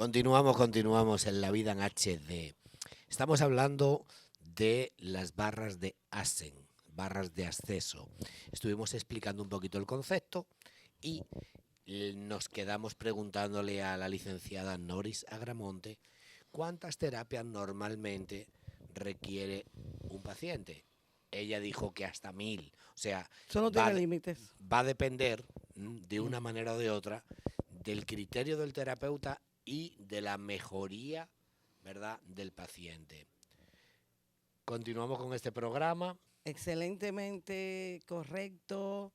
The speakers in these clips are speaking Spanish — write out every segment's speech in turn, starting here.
Continuamos en La Vida en HD. Estamos hablando de las barras de Asen, barras de acceso. Estuvimos explicando un poquito el concepto y nos quedamos preguntándole a la licenciada Noris Agramonte cuántas terapias normalmente requiere un paciente. Ella dijo que hasta 1000. O sea, Eso no tiene límites. va a depender de una manera o de otra del criterio del terapeuta y de la mejoría, ¿verdad?, del paciente. Continuamos con este programa. Excelentemente correcto,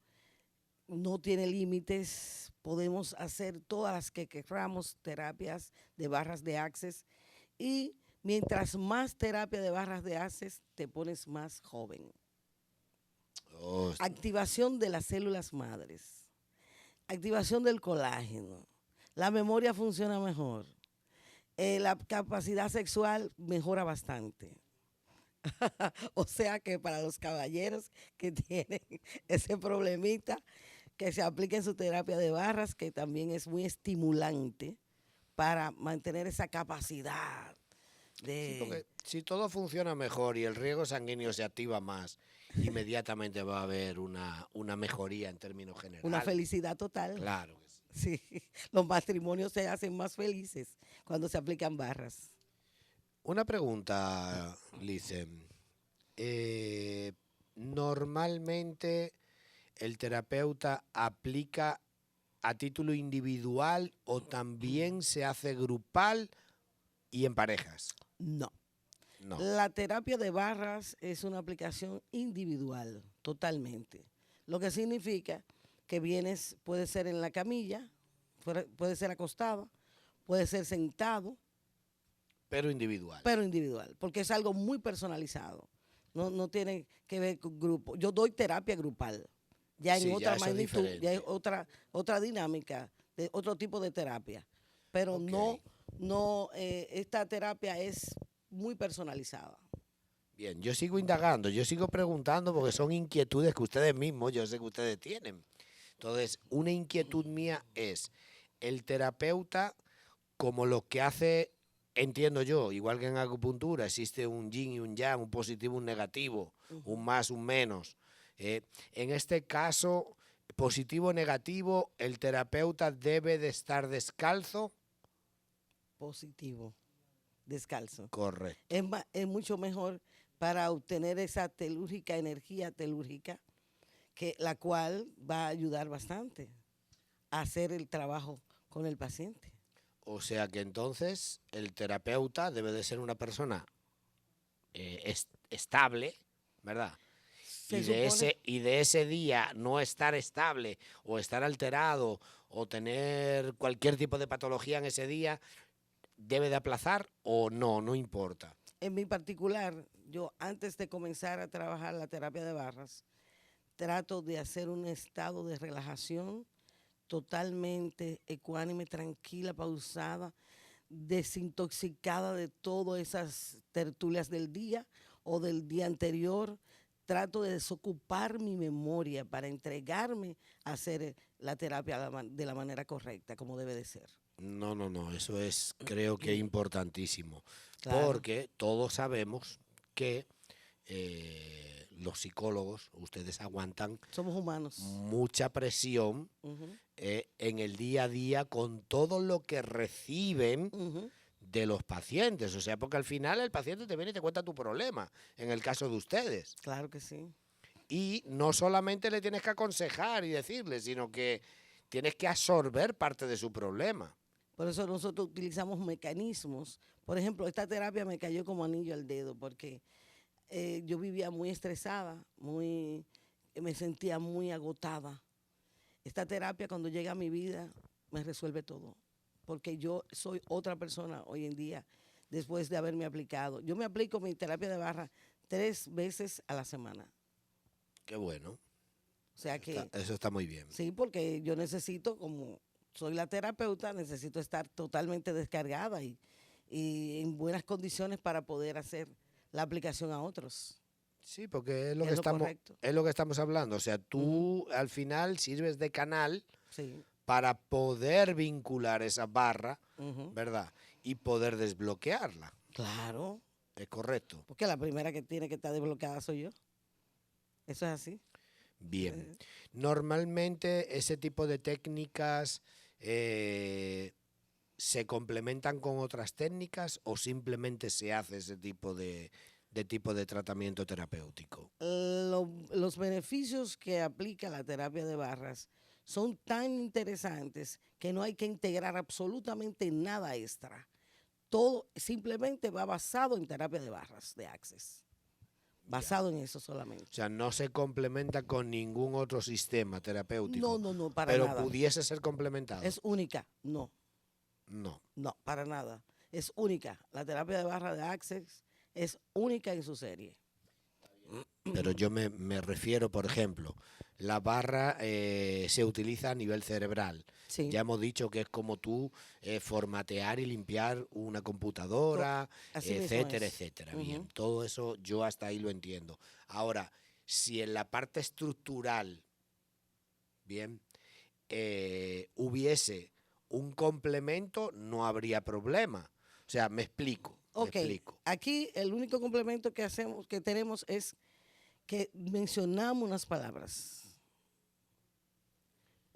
no tiene límites, podemos hacer todas las que queramos, terapias de barras de Access, y mientras más terapia de barras de Access, te pones más joven. Oh, Activación de las células madres, activación del colágeno, la memoria funciona mejor, la capacidad sexual mejora bastante. O sea que para los caballeros que tienen ese problemita, que se apliquen su terapia de barras, que también es muy estimulante para mantener esa capacidad sí, porque de si todo funciona mejor y el riego sanguíneo se activa más, inmediatamente va a haber una mejoría en términos una generales. felicidad total. Claro que sí. Sí, los matrimonios se hacen más felices cuando se aplican barras. Una pregunta, Lice. Normalmente el terapeuta aplica a título individual o también se hace grupal y en parejas. No. No. La terapia de barras es una aplicación individual, totalmente. Lo que significa que vienes, puede ser en la camilla, puede ser acostado, puede ser sentado, Pero individual. pero individual, porque es algo muy personalizado. No tiene que ver con grupo. Yo doy terapia grupal, ya en Sí, ya otra eso es magnitud, ya es diferente. otra dinámica, de otro tipo de terapia. Pero Ok. esta terapia es muy personalizada. Bien, yo sigo indagando, yo sigo preguntando porque son inquietudes que ustedes mismos, yo sé que ustedes tienen. Entonces, una inquietud mía es, el terapeuta, como lo que hace, entiendo yo, igual que en acupuntura, existe un yin y un yang, un positivo y un negativo, un más, un menos. En este caso, positivo o negativo, el terapeuta debe de estar descalzo. Positivo, descalzo. Correcto. Es mucho mejor para obtener esa telúrgica, energía telúrgica, que la cual va a ayudar bastante a hacer el trabajo con el paciente. O sea que entonces el terapeuta debe de ser una persona estable, ¿verdad? Se supone, Y de ese día no estar estable o estar alterado o tener cualquier tipo de patología en ese día, debe de aplazar o no, no importa. en mi particular, yo antes de comenzar a trabajar la terapia de barras, trato de hacer un estado de relajación totalmente ecuánime, tranquila, pausada, desintoxicada de todas esas tertulias del día o del día anterior. Trato de desocupar mi memoria para entregarme a hacer la terapia de la manera correcta, como debe de ser. No, no, no, eso es creo que importantísimo, Claro. porque todos sabemos que los psicólogos, ustedes aguantan Somos humanos. mucha presión en el día a día con todo lo que reciben de los pacientes. O sea, porque al final el paciente te viene y te cuenta tu problema, en el caso de ustedes. Claro que sí. Y no solamente le tienes que aconsejar y decirle, sino que tienes que absorber parte de su problema. Por eso nosotros utilizamos mecanismos. Por ejemplo, esta terapia me cayó como anillo al dedo porque yo vivía muy estresada, me sentía muy agotada. Esta terapia cuando llega a mi vida me resuelve todo, porque yo soy otra persona hoy en día después de haberme aplicado. Yo me aplico mi terapia de barra 3 veces a la semana. Qué bueno. O sea que Eso está muy bien. sí, porque yo necesito, como soy la terapeuta, necesito estar totalmente descargada y en buenas condiciones para poder hacer la aplicación a otros. Sí, porque Es lo correcto. es lo que estamos hablando. O sea, tú al final sirves de canal Sí. para poder vincular esa barra, Ujú. ¿verdad? Y poder desbloquearla. Claro, ¿Es correcto? porque la primera que tiene que estar desbloqueada soy yo. Eso es así. Bien. Normalmente ese tipo de técnicas se complementan con otras técnicas o simplemente se hace ese tipo de tratamiento terapéutico. Los beneficios que aplica la terapia de barras son tan interesantes que no hay que integrar absolutamente nada extra. Todo simplemente va basado en terapia de barras, de Access. Basado en eso solamente. O sea, no se complementa con ningún otro sistema terapéutico, No, para pero nada. pudiese ser complementado. Es única, no, No. para nada. Es única. La terapia de barra de Access es única en su serie. Pero yo me refiero, por ejemplo, la barra se utiliza a nivel cerebral. Sí. Ya hemos dicho que es como tú formatear y limpiar una computadora, Así mismo etcétera, es. etcétera. Ujú. Bien, todo eso yo hasta ahí lo entiendo. Ahora, si en la parte estructural, bien, hubiese un complemento, no habría problema. O sea, me explico. Ok, aquí el único complemento que hacemos, que tenemos es que mencionamos unas palabras.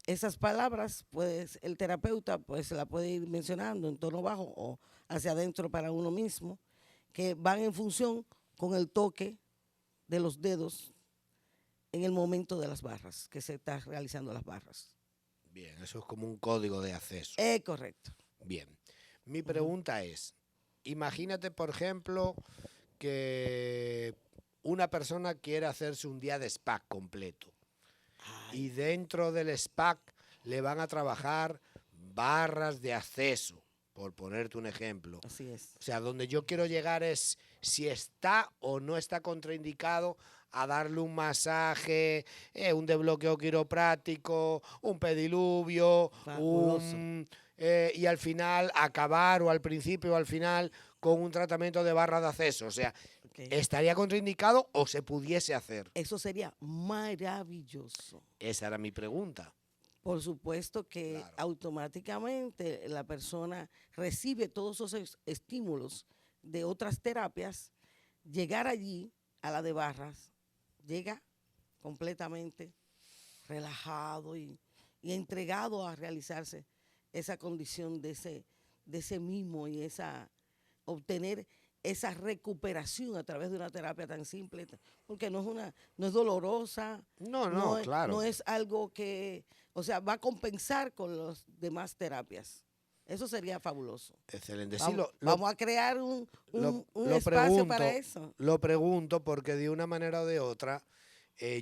Esas palabras, pues el terapeuta pues la puede ir mencionando en tono bajo o hacia adentro para uno mismo, que van en función con el toque de los dedos en el momento de las barras, que se está realizando las barras. Bien, eso es como un código de acceso. Es correcto. Bien, mi pregunta es, imagínate, por ejemplo, que una persona quiere hacerse un día de spa completo y dentro del spa le van a trabajar barras de acceso, por ponerte un ejemplo. Así es. O sea, donde yo quiero llegar es si está o no está contraindicado a darle un masaje, un desbloqueo quiropráctico, un pediluvio, Fabuloso. y al final acabar o al principio o al final con un tratamiento de barra de acceso. O sea, Okay. ¿estaría contraindicado o se pudiese hacer? Eso sería maravilloso. Esa era mi pregunta. Por supuesto que Claro. automáticamente la persona recibe todos esos estímulos de otras terapias. Llegar allí a la de barras, llega completamente relajado y entregado a realizarse esa condición de ese mismo y obtener esa recuperación a través de una terapia tan simple, porque no es dolorosa, No, claro. no es algo que, o sea, va a compensar con las demás terapias. Eso sería fabuloso. Excelente. Sí, Vamos a crear un lo espacio para eso. Lo pregunto porque de una manera o de otra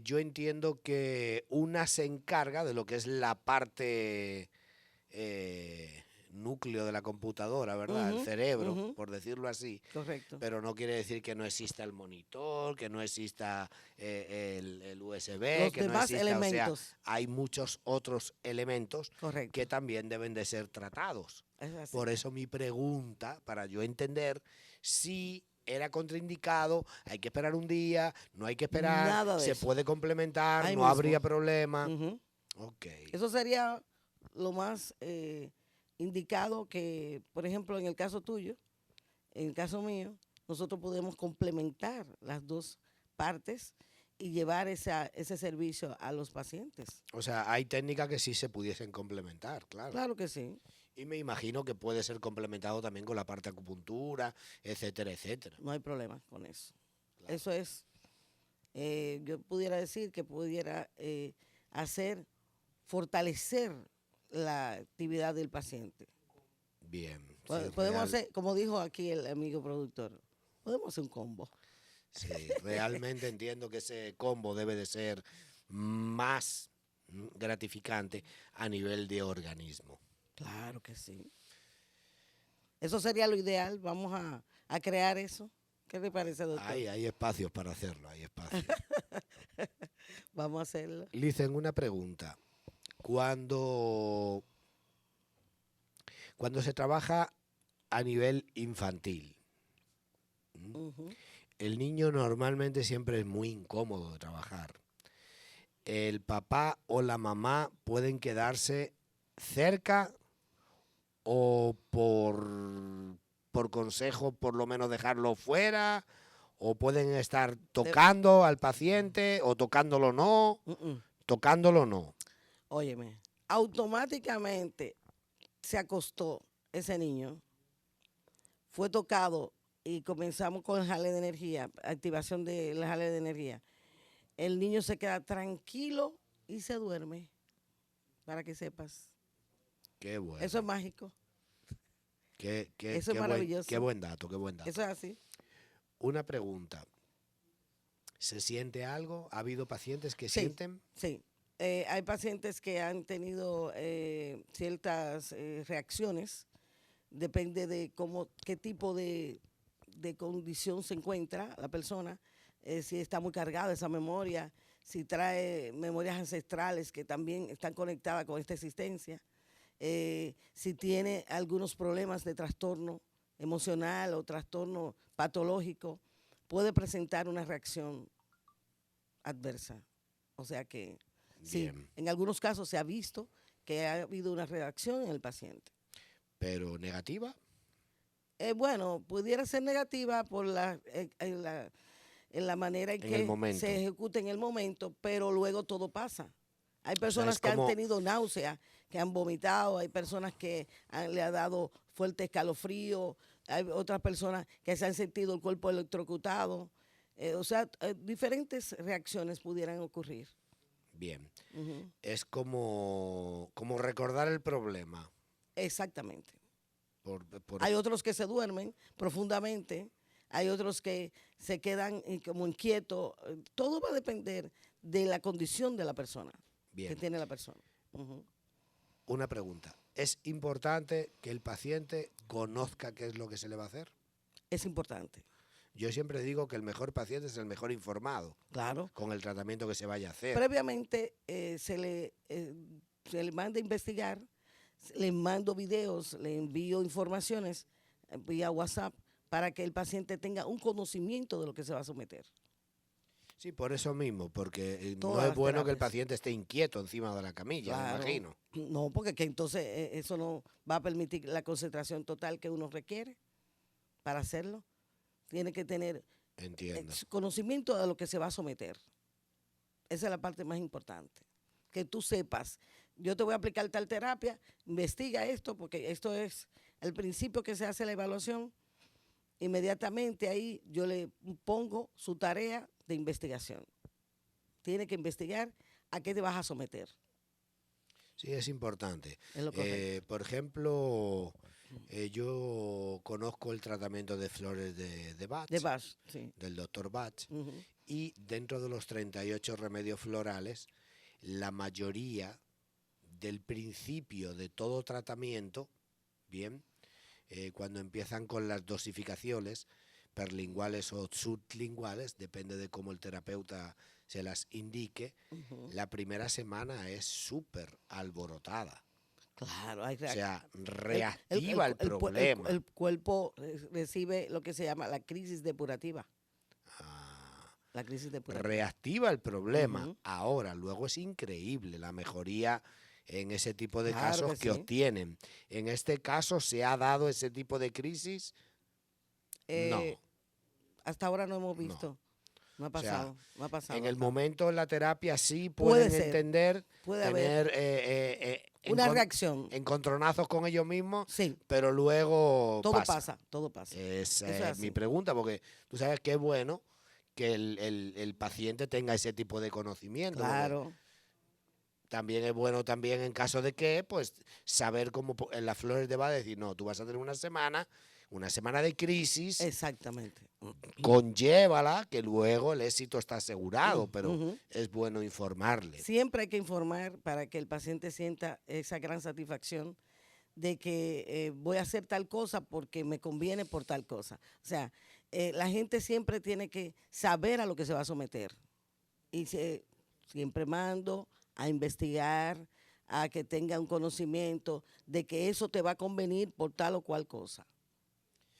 yo entiendo que una se encarga de lo que es la parte núcleo de la computadora, ¿verdad? El cerebro, por decirlo así. Correcto. Pero no quiere decir que no exista el monitor, que no exista el USB, Los que no demás exista, elementos. o sea, hay muchos otros elementos Correcto. que también deben de ser tratados. Es así. Por eso mi pregunta, para yo entender si era contraindicado, hay que esperar un día, no hay que esperar, Nada de se eso. puede complementar, Ahí no mismo. habría problema. Ujú. Ok. Eso sería lo más indicado que, por ejemplo, en el caso tuyo, en el caso mío, nosotros podemos complementar las dos partes y llevar ese servicio a los pacientes. O sea, hay técnicas que sí se pudiesen complementar, claro. Claro que sí. Y me imagino que puede ser complementado también con la parte de acupuntura, etcétera, etcétera. No hay problema con eso. Claro. Eso es, yo pudiera decir que pudiera fortalecer la actividad del paciente. Bien. Podemos hacer, como dijo aquí el amigo productor, podemos hacer un combo. Sí, realmente entiendo que ese combo debe de ser más gratificante a nivel de organismo. Claro que sí. Eso sería lo ideal. Vamos a crear eso. ¿Qué le parece, doctor? Hay espacios para hacerlo, hay espacios. Vamos a hacerlo. Licen, una pregunta. Cuando se trabaja a nivel infantil, el niño normalmente siempre es muy incómodo de trabajar. El papá o la mamá pueden quedarse cerca o por consejo por lo menos dejarlo fuera, o pueden estar tocando al paciente o tocándolo no, Mm, mm. tocándolo no. Óyeme, automáticamente se acostó ese niño, fue tocado y comenzamos con el jale de energía, activación del jale de energía. El niño se queda tranquilo y se duerme, para que sepas. Qué bueno. Eso es mágico, eso es Qué maravilloso. buen dato, qué buen dato. Eso es así. Una pregunta. ¿Se siente algo? ¿Ha habido pacientes que Sí, sienten? sí. Hay pacientes que han tenido ciertas reacciones, depende de qué tipo de condición se encuentra la persona, si está muy cargada esa memoria, si trae memorias ancestrales que también están conectadas con esta existencia, si tiene algunos problemas de trastorno emocional o trastorno patológico, puede presentar una reacción adversa. O sea que sí, Bien. en algunos casos se ha visto que ha habido una reacción en el paciente. ¿Pero negativa? Bueno, pudiera ser negativa por en la manera en En el que momento. se ejecuta en el momento, pero luego todo pasa. Hay O sea, personas es que han como, tenido náuseas, que han vomitado, hay personas que le ha dado fuerte escalofrío, hay otras personas que se han sentido el cuerpo electrocutado. O sea, diferentes reacciones pudieran ocurrir. bien, Ujú. es como recordar el problema. Exactamente. Por Hay otros que se duermen profundamente, hay otros que se quedan como inquietos. Todo va a depender de la condición de la persona que bien, tiene la persona. Ujú. una pregunta. ¿Es importante que el paciente conozca qué es lo que se le va a hacer? Es importante, Yo siempre digo que el mejor paciente es el mejor informado claro. con el tratamiento que se vaya a hacer. Previamente se le manda a investigar, le mando videos, le envío informaciones vía WhatsApp para que el paciente tenga un conocimiento de lo que se va a someter. Sí, por eso mismo, porque no Todas es las bueno que el terapias. paciente esté inquieto encima de la camilla, me Claro. imagino. No, porque que entonces eso no va a permitir la concentración total que uno requiere para hacerlo. Tiene que tener Entiendo. conocimiento de lo que se va a someter. Esa es la parte más importante. Que tú sepas, yo te voy a aplicar tal terapia, investiga esto, porque esto es el principio que se hace la evaluación. Inmediatamente ahí yo le pongo su tarea de investigación. Tiene que investigar a qué te vas a someter. Sí, es importante. Es lo correcto. Por ejemplo, yo conozco el tratamiento de flores de Bach, De Bach, sí. del doctor Bach, Ujú. y dentro de los 38 remedios florales, la mayoría del principio de todo tratamiento, bien, cuando empiezan con las dosificaciones perlinguales o sublinguales, depende de cómo el terapeuta se las indique, la primera semana es súper alborotada. Claro, O sea, reactiva el problema. el cuerpo recibe lo que se llama la crisis depurativa. Ah, La crisis depurativa. reactiva el problema. Ujú. Ahora, luego es increíble la mejoría en ese tipo de Claro casos que que sí. obtienen. En este caso, ¿se ha dado ese tipo de crisis? Eh, No, Hasta ahora no hemos no. visto. No ha O sea, pasado. No ha pasado. en el hasta ahora. momento en la terapia sí Puede pueden ser. entender, Puede haber tener una reacción. encontronazos con ellos mismos, Sí, pero luego todo pasa. pasa, todo pasa. Esa Eso es es mi así. pregunta, porque tú sabes que es bueno que el paciente tenga ese tipo de conocimiento. Porque Claro. también es bueno también en caso de que, pues, saber cómo en las flores de va a decir, no, tú vas a tener una semana de crisis, Exactamente. conllévala, que luego el éxito está asegurado, pero Ujú. es bueno informarle. Siempre hay que informar para que el paciente sienta esa gran satisfacción de que voy a hacer tal cosa porque me conviene por tal cosa. O sea, la gente siempre tiene que saber a lo que se va a someter. Y siempre mando a investigar, a que tenga un conocimiento de que eso te va a convenir por tal o cual cosa.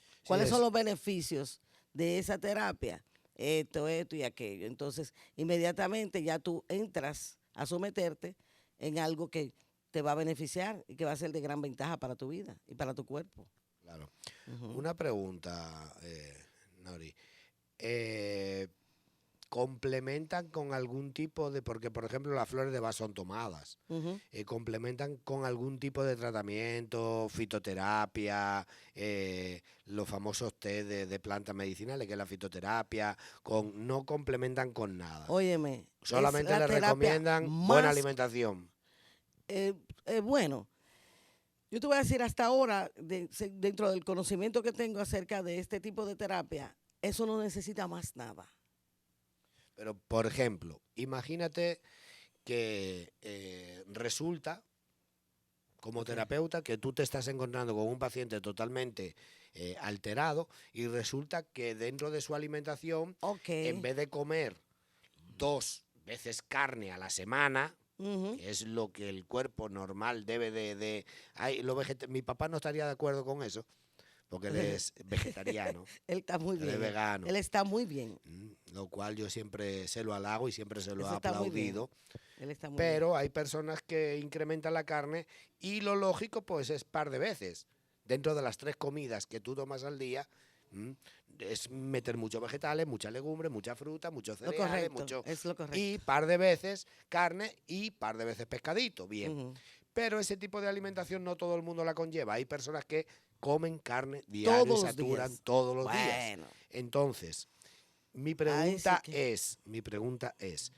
Sí, ¿Cuáles son los beneficios de esa terapia? Esto y aquello. Entonces, inmediatamente ya tú entras a someterte en algo que te va a beneficiar y que va a ser de gran ventaja para tu vida y para tu cuerpo. Claro. Ujú. Una pregunta, Nori. Eh, ¿Complementan con algún tipo de, porque por ejemplo las flores de Bach son tomadas, Ujú. complementan con algún tipo de tratamiento, fitoterapia, los famosos té de plantas medicinales, que es la fitoterapia, no complementan con nada? Óyeme, es Solamente la les terapia recomiendan buena más, alimentación. eh, bueno, yo te voy a decir hasta ahora, dentro del conocimiento que tengo acerca de este tipo de terapia, eso no necesita más nada. Pero, por ejemplo, imagínate que resulta, como Ok. terapeuta, que tú te estás encontrando con un paciente totalmente alterado y resulta que dentro de su alimentación, Ok. en vez de comer 2 veces carne a la semana, Ujú. que es lo que el cuerpo normal debe mi papá no estaría de acuerdo con eso, porque él es vegetariano, Él está muy él es bien. vegano. Él está muy bien. Lo cual yo siempre se lo halago y siempre se lo he Eso está muy bien. aplaudido, Él está muy bien. pero hay personas que incrementan la carne y lo lógico pues es par de veces. Dentro de las 3 comidas que tú tomas al día, mm, es meter muchos vegetales, mucha legumbre, mucha fruta, muchos Lo cereales, correcto, es lo correcto. y par de veces carne y par de veces pescadito, bien. Ujú. Pero ese tipo de alimentación no todo el mundo la conlleva. Hay personas que comen carne diario y Todos los saturan días. todos los días. Bueno, Entonces, mi ahí sí pregunta que. es,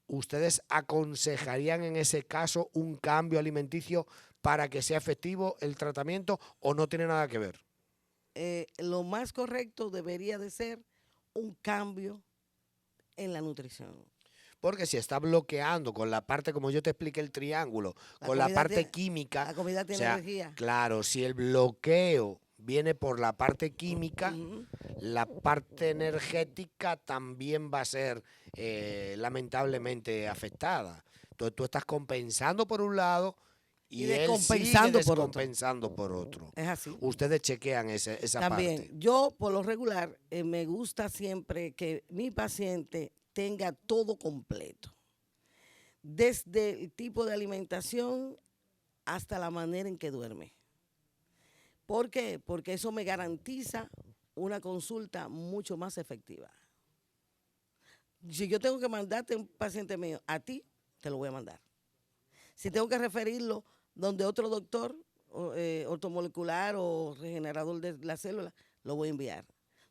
¿ustedes aconsejarían en ese caso un cambio alimenticio para que sea efectivo el tratamiento o no tiene nada que ver? Lo más correcto debería de ser un cambio en la nutrición. Porque si está bloqueando con la parte, como yo te expliqué, el triángulo, La con la comida parte tiene, química, la comida o tiene sea, energía. claro, si el bloqueo viene por la parte química, Ujú. la parte energética también va a ser lamentablemente afectada. Entonces tú estás compensando por un lado Y y él sigue descompensando por otro. descompensando por otro. Es así. Ustedes chequean esa También, parte. yo por lo regular me gusta siempre que mi paciente tenga todo completo, desde el tipo de alimentación hasta la manera en que duerme. ¿Por qué? Porque eso me garantiza una consulta mucho más efectiva. Si yo tengo que mandarte un paciente mío a ti, te lo voy a mandar. Si tengo que referirlo donde otro doctor ortomolecular o regenerador de la célula, lo voy a enviar.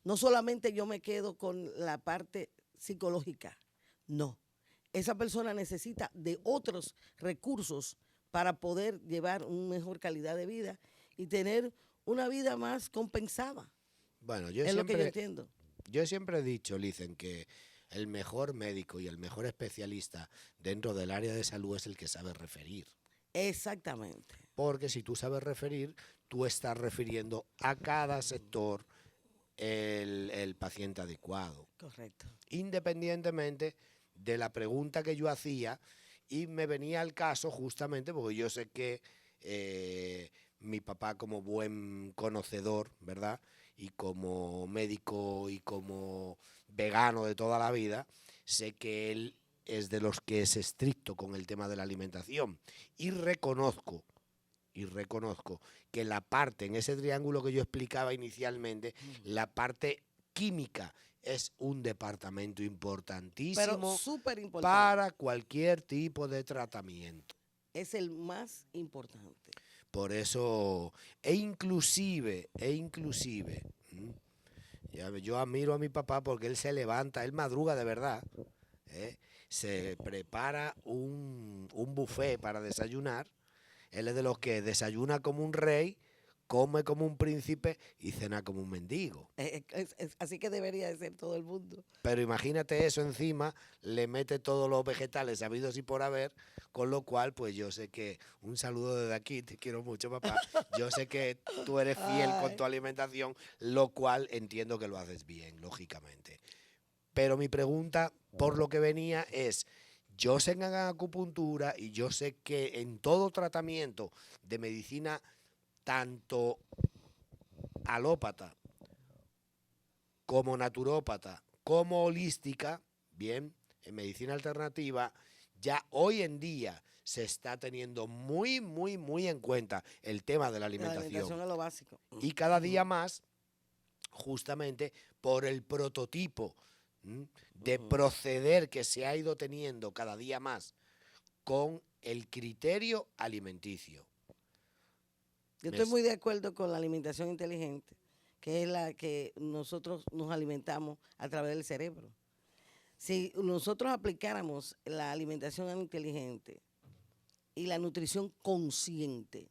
No solamente yo me quedo con la parte psicológica, no. Esa persona necesita de otros recursos para poder llevar una mejor calidad de vida y tener una vida más compensada. Bueno, Es lo que yo entiendo. yo siempre he dicho, Licen, que el mejor médico y el mejor especialista dentro del área de salud es el que sabe referir. Exactamente. Porque si tú sabes referir, tú estás refiriendo a cada sector el paciente adecuado. Correcto. Independientemente de la pregunta que yo hacía, y me venía al caso justamente porque yo sé que mi papá, como buen conocedor, ¿verdad? Y como médico y como vegano de toda la vida, sé que él es de los que es estricto con el tema de la alimentación. Y reconozco que la parte, en ese triángulo que yo explicaba inicialmente, la parte química es un departamento Pero importantísimo súper importante. para cualquier tipo de tratamiento. Es el más importante. Por eso, e inclusive, yo admiro a mi papá porque él se levanta, él madruga de verdad, ¿eh? Se prepara un buffet para desayunar. Él es de los que desayuna como un rey, come como un príncipe y cena como un mendigo. Así que debería de ser todo el mundo. Pero imagínate eso encima, le mete todos los vegetales habidos y por haber, con lo cual, pues yo sé que, un saludo desde aquí, te quiero mucho, papá. Yo sé que tú eres fiel con Ay, tu alimentación, lo cual entiendo que lo haces bien, lógicamente. Pero mi pregunta, por lo que venía, es, yo sé en acupuntura y yo sé que en todo tratamiento de medicina, tanto alópata como naturópata, como holística, bien, en medicina alternativa, ya hoy en día se está teniendo muy, muy, muy en cuenta el tema de la La alimentación. alimentación es lo básico. Y cada día más, justamente por el prototipo de proceder que se ha ido teniendo cada día más con el criterio alimenticio. Yo estoy muy de acuerdo con la alimentación inteligente, que es la que nosotros nos alimentamos a través del cerebro. Si nosotros aplicáramos la alimentación inteligente y la nutrición consciente,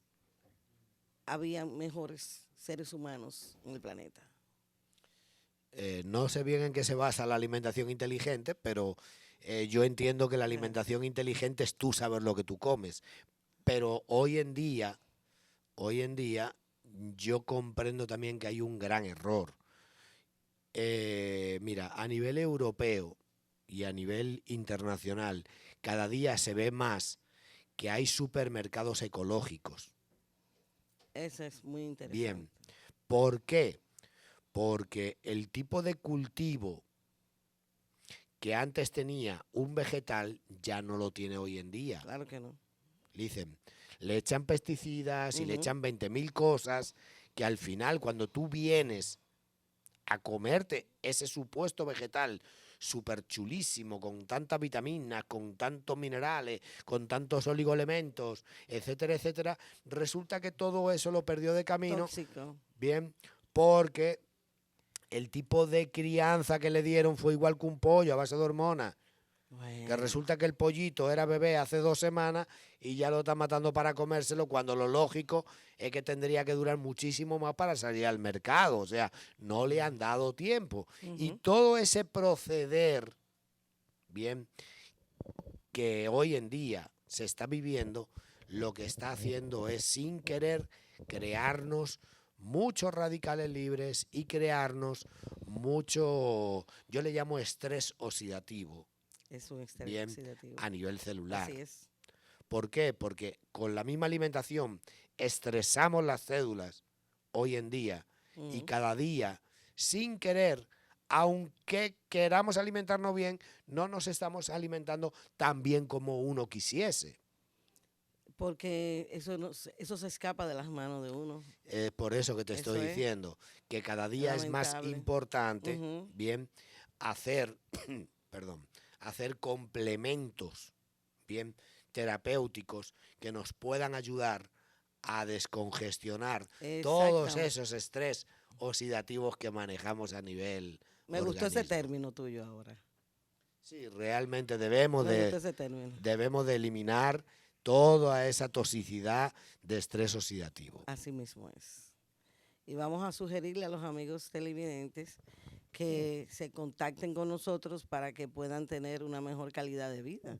había mejores seres humanos en el planeta. No sé bien en qué se basa la alimentación inteligente, pero yo entiendo que la alimentación inteligente es tú saber lo que tú comes. Pero hoy en día, yo comprendo también que hay un gran error. Mira, a nivel europeo y a nivel internacional, cada día se ve más que hay supermercados ecológicos. Eso es muy interesante. Bien, ¿por qué? Porque el tipo de cultivo que antes tenía un vegetal ya no lo tiene hoy en día. Claro que no. Dicen, le echan pesticidas y le echan 20.000 cosas que al final cuando tú vienes a comerte ese supuesto vegetal súper chulísimo, con tantas vitaminas, con tantos minerales, con tantos oligoelementos, etcétera, etcétera, resulta que todo eso lo perdió de camino. Tóxico. Bien, porque el tipo de crianza que le dieron fue igual que un pollo a base de hormonas. Bueno. Que resulta que el pollito era bebé hace 2 semanas y ya lo están matando para comérselo, cuando lo lógico es que tendría que durar muchísimo más para salir al mercado. O sea, no le han dado tiempo. Y todo ese proceder, bien, que hoy en día se está viviendo, lo que está haciendo es, sin querer, crearnos muchos radicales libres y crearnos mucho, yo le llamo estrés oxidativo. Es un estrés Bien, oxidativo. a nivel celular. Así es. ¿Por qué? Porque con la misma alimentación estresamos las células hoy en día y cada día, sin querer, aunque queramos alimentarnos bien, no nos estamos alimentando tan bien como uno quisiese. Porque eso se escapa de las manos de uno. Es por eso que te Eso estoy es diciendo que cada día es más lamentable. importante, bien, hacer, perdón, hacer complementos, bien, terapéuticos que nos puedan ayudar a descongestionar todos esos estrés oxidativos que manejamos a nivel Me gustó ese organismo. término tuyo ahora. Sí, realmente debemos Me gustó ese término. de eliminar toda esa toxicidad de estrés oxidativo. Así mismo es. Y vamos a sugerirle a los amigos televidentes que se contacten con nosotros para que puedan tener una mejor calidad de vida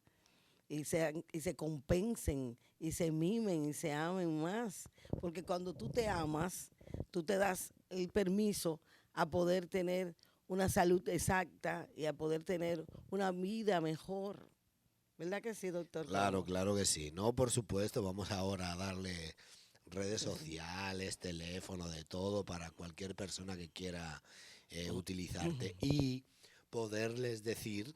y se compensen y se mimen y se amen más. Porque cuando tú te amas, tú te das el permiso a poder tener una salud exacta y a poder tener una vida mejor. ¿Verdad que sí, doctor? Claro, claro que sí. No, por supuesto, vamos ahora a darle redes sociales, teléfono, de todo para cualquier persona que quiera utilizarte y poderles decir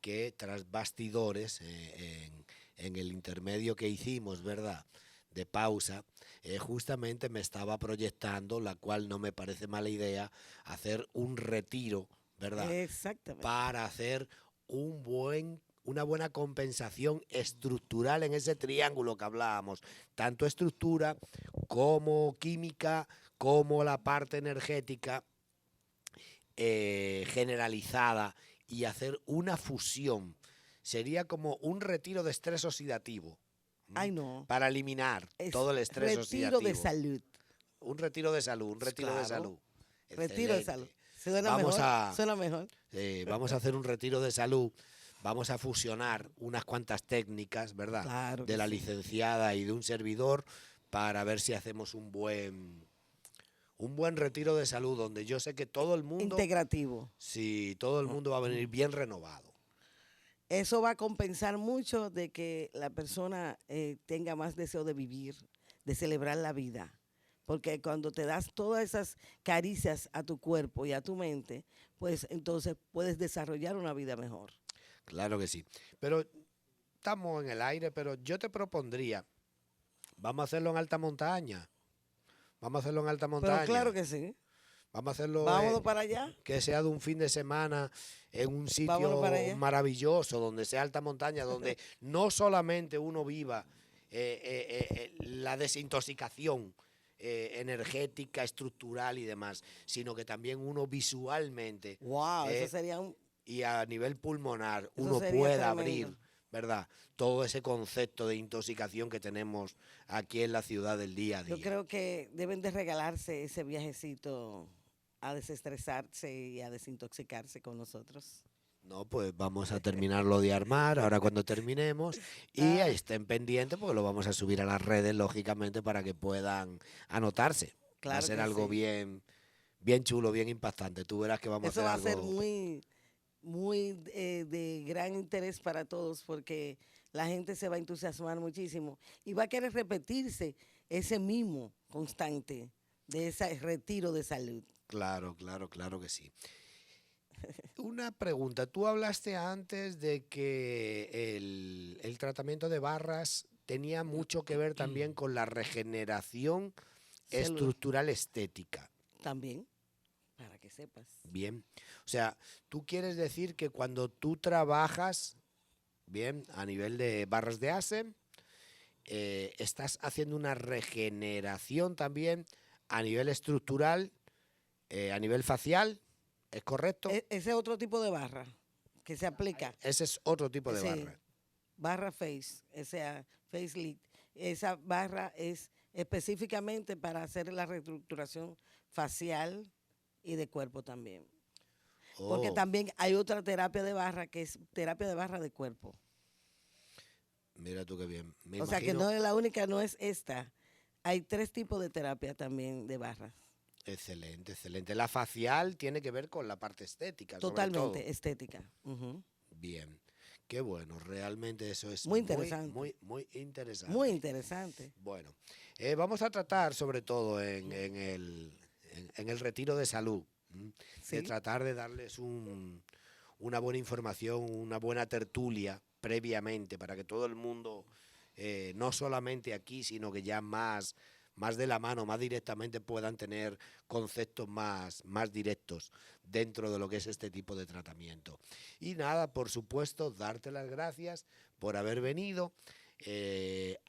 que tras bastidores, en el intermedio que hicimos, ¿verdad?, de pausa, justamente me estaba proyectando, la cual no me parece mala idea, hacer un retiro, ¿verdad?, exactamente, para hacer una buena compensación estructural en ese triángulo que hablábamos, tanto estructura como química, como la parte energética generalizada, y hacer una fusión. Sería como un retiro de estrés oxidativo. Ay, no. Para eliminar todo el estrés oxidativo. Retiro de salud. Un retiro de salud, un retiro de salud. Retiro de salud. Suena mejor. Vamos a hacer un retiro de salud. Vamos a fusionar unas cuantas técnicas, ¿verdad?, Claro, de la licenciada y de un servidor, para ver si hacemos un buen retiro de salud, donde yo sé que todo el mundo... Integrativo. Sí, todo el mundo va a venir bien renovado. Eso va a compensar mucho de que la persona tenga más deseo de vivir, de celebrar la vida. Porque cuando te das todas esas caricias a tu cuerpo y a tu mente, pues entonces puedes desarrollar una vida mejor. Claro que sí. Pero estamos en el aire, pero yo te propondría, vamos a hacerlo en alta montaña. Vamos a hacerlo en alta Pero montaña. claro que sí. Vamos a hacerlo Vámonos para allá. que sea de un fin de semana en un Vámonos para sitio allá. maravilloso, donde sea alta montaña, donde no solamente uno viva la desintoxicación energética, estructural y demás, sino que también uno visualmente Wow, eh, eso sería un... y a nivel pulmonar Eso uno sería pueda tremendo. abrir, ¿verdad? Todo ese concepto de intoxicación que tenemos aquí en la ciudad del día a Yo día. creo que deben de regalarse ese viajecito a desestresarse y a desintoxicarse con nosotros. No, pues vamos a terminarlo de armar ahora cuando terminemos y Ah, estén pendientes porque lo vamos a subir a las redes, lógicamente, para que puedan anotarse. Va a claro ser que algo sí. bien, bien chulo, bien impactante. Tú verás que vamos Eso a va a hacer ser algo. muy de gran interés para todos porque la gente se va a entusiasmar muchísimo y va a querer repetirse ese mismo constante de ese retiro de salud. Claro, claro, claro que sí. Una pregunta, tú hablaste antes de que el tratamiento de barras tenía mucho que ver también con la regeneración Célula estructural estética. también, para que sepas. Bien. O sea, tú quieres decir que cuando tú trabajas, bien, a nivel de barras de ASE, estás haciendo una regeneración también a nivel estructural, a nivel facial, ¿es correcto? Ese es otro tipo de barra que se aplica. Ese es otro tipo de Ese barra. barra face, o sea, face lift. Esa barra es específicamente para hacer la reestructuración facial y de cuerpo también. Porque Oh, también hay otra terapia de barra que es terapia de barra de cuerpo. mira tú qué bien. Me O sea que imagino, no es la única, no es esta. Hay 3 tipos de terapia también de barras. excelente, excelente. La facial tiene que ver con la parte estética, sobre todo. Totalmente estética. Ujú. Bien. Qué bueno, realmente eso es Muy muy, interesante. muy interesante. Muy interesante. Bueno, vamos a tratar sobre todo en el retiro de salud, de Sí. tratar de darles una buena información, una buena tertulia previamente para que todo el mundo, no solamente aquí, sino que ya más de la mano, más directamente puedan tener conceptos más directos dentro de lo que es este tipo de tratamiento. Y nada, por supuesto, darte las gracias por haber venido.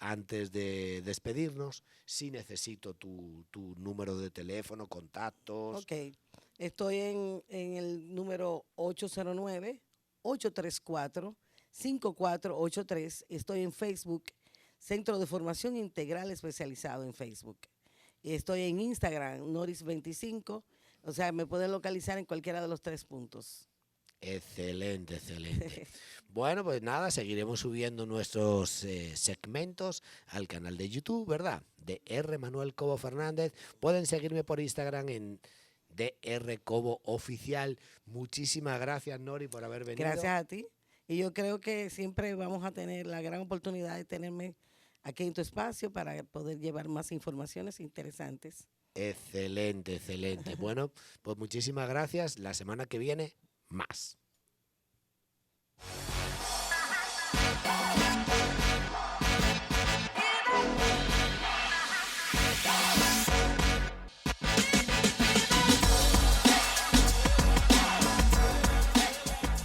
Antes de despedirnos, si necesito tu número de teléfono, contactos. Ok. Estoy en el número 809-834-5483. Estoy en Facebook, Centro de Formación Integral Especializado en Facebook. Y estoy en Instagram, Noris25. O sea, me pueden localizar en cualquiera de los 3 puntos. Excelente, excelente. Bueno, pues nada, seguiremos subiendo nuestros segmentos al canal de YouTube, ¿verdad? De R. Manuel Cobo Fernández. Pueden seguirme por Instagram en DR Cobo Oficial. Muchísimas gracias, Nori, por haber venido. Gracias a ti. Y yo creo que siempre vamos a tener la gran oportunidad de tenerme aquí en tu espacio para poder llevar más informaciones interesantes. Excelente, excelente. Bueno, pues muchísimas gracias. La semana que viene, más.